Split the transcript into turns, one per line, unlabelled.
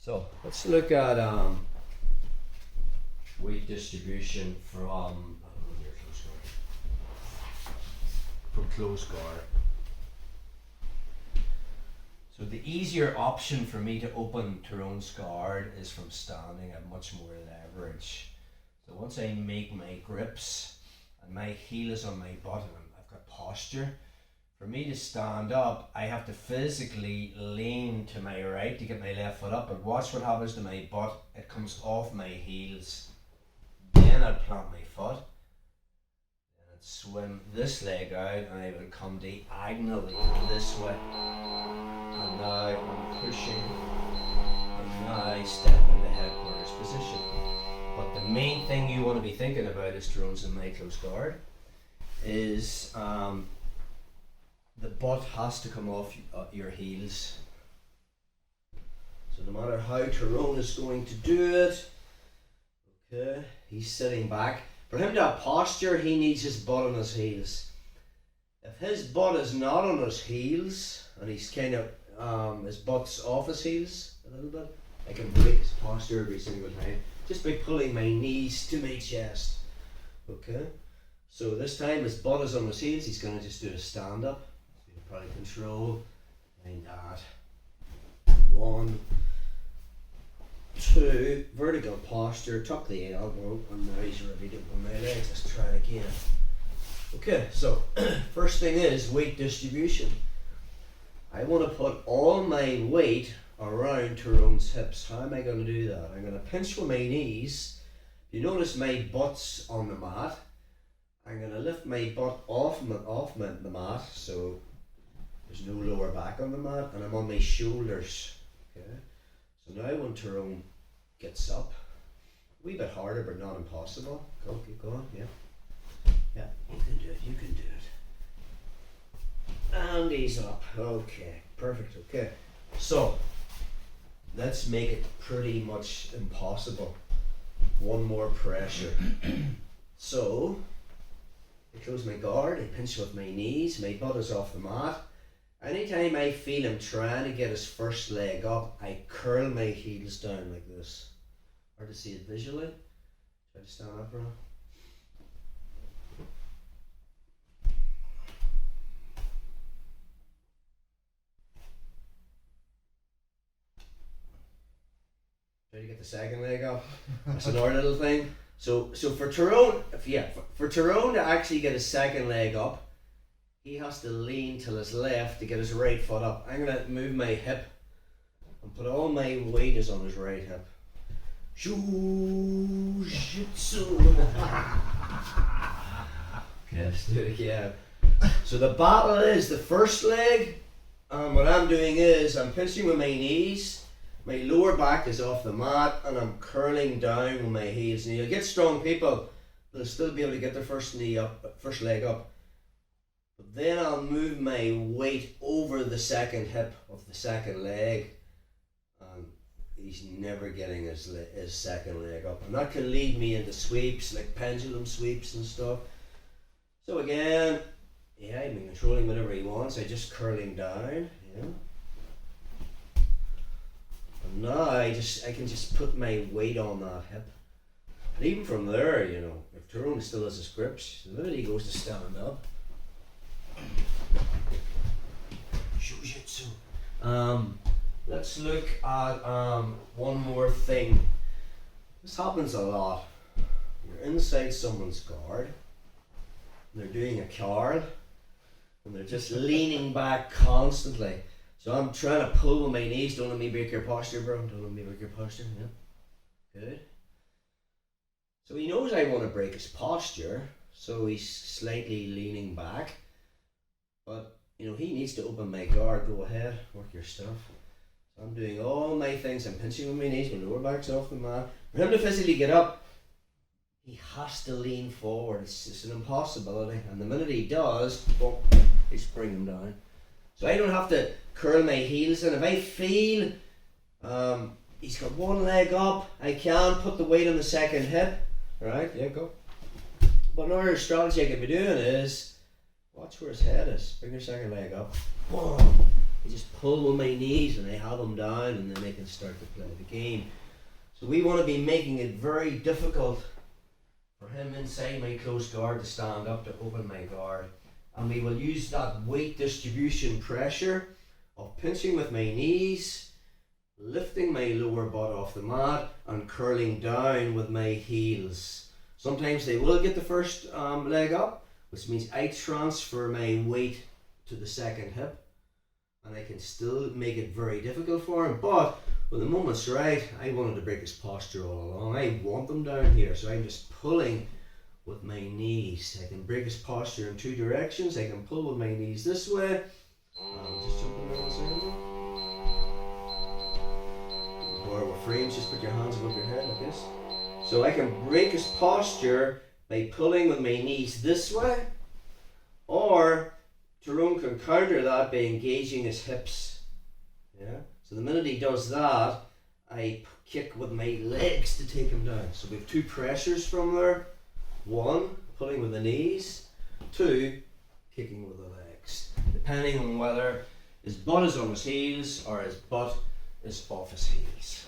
So let's look at weight distribution from close guard. So the easier option for me to open Tyrone's guard is from standing at much more leverage. So once I make my grips and my heel is on my butt and I've got posture, for me to stand up, I have to physically lean to my right to get my left foot up, but watch what happens to my butt. It comes off my heels. Then I'd plant my foot. Then I'd swim this leg out and I would come diagonally this way. And now I'm pushing, and now I step into headquarters position. But the main thing you want to be thinking about as Tyrone's in my close guard is the butt has to come off your heels. So no matter how Tyrone is going to do it, okay, he's sitting back. For him to have posture, he needs his butt on his heels. If his butt is not on his heels, and he's kind of, his butt's off his heels a little bit, I can break his posture every single time, just by pulling my knees to my chest. Okay, so this time his butt is on his heels, he's going to just do a stand up. So you'll probably control, like that. 1, 2, vertical posture, tuck the elbow, and now he's ready to open my legs. Let's try it again. Okay, so first thing is weight distribution. I want to put all my weight around Tyrone's hips. How am I going to do that? I'm going to pinch with my knees. If you notice my butt's on the mat, I'm going to lift my butt off the mat, so there's no lower back on the mat, and I'm on my shoulders. Okay. So now when Tyrone gets up, a wee bit harder but not impossible. Go, keep going, yeah. Yeah, you can do it, you can do it. And he's up. Okay, perfect, okay. So, let's make it pretty much impossible. One more pressure. So, I close my guard, I pinch with my knees, my butt is off the mat. Anytime I feel him trying to get his first leg up, I curl my heels down like this. Hard to see it visually. Try to stand up, bro. Try to get the second leg up. That's another little thing. So for Tyrone, for Tyrone to actually get his second leg up, he has to lean to his left to get his right foot up. I'm going to move my hip and put all my weight is on his right hip. Jiu-jitsu. Okay, let's do it again. So the battle is the first leg. What I'm doing is I'm pinching with my knees. My lower back is off the mat and I'm curling down with my heels. And you'll get strong people, they'll still be able to get their first leg up. But then I'll move my weight over the second hip of the second leg, and he's never getting his second leg up. And that can lead me into sweeps, like pendulum sweeps and stuff. So again, yeah, I've been controlling whatever he wants. I just curl him down, yeah. And now I can just put my weight on that hip. And even from there, you know, if Tyrone still has his grips, the minute he goes to stand up, Jiu-jitsu. Let's look at one more thing. This happens a lot. You're inside someone's guard, and they're doing a curl, and they're just leaning back constantly. So I'm trying to pull with my knees. Don't let me break your posture, bro. Don't let me break your posture. Yeah. Good. So he knows I want to break his posture, so he's slightly leaning back. But, you know, he needs to open my guard. Go ahead, work your stuff. So I'm doing all my things. I'm pinching with my knees, my lower back's off the mat. For him to physically get up, he has to lean forward. It's an impossibility. And the minute he does, boom, I just bring him down. So I don't have to curl my heels in. If I feel he's got one leg up, I can put the weight on the second hip. Right, yeah, go. But another strategy I could be doing is watch where his head is. Bring your second leg up. Boom. I just pull with my knees and I have him down, and then I can start to play the game. So we want to be making it very difficult for him inside my close guard to stand up to open my guard. And we will use that weight distribution pressure of pinching with my knees, lifting my lower butt off the mat, and curling down with my heels. Sometimes they will get the first leg up, which means I transfer my weight to the second hip, and I can still make it very difficult for him. But when the moment's right, I wanted to break his posture all along. I want them down here, so I'm just pulling with my knees. I can break his posture in two directions. I can pull with my knees this way. Just jump in there 1 second. Or with frames, just put your hands above your head like this. So I can break his posture by pulling with my knees this way, or Tyrone can counter that by engaging his hips. Yeah. So the minute he does that, I kick with my legs to take him down. So we have two pressures from there. One, pulling with the knees. Two, kicking with the legs. Depending on whether his butt is on his heels or his butt is off his heels.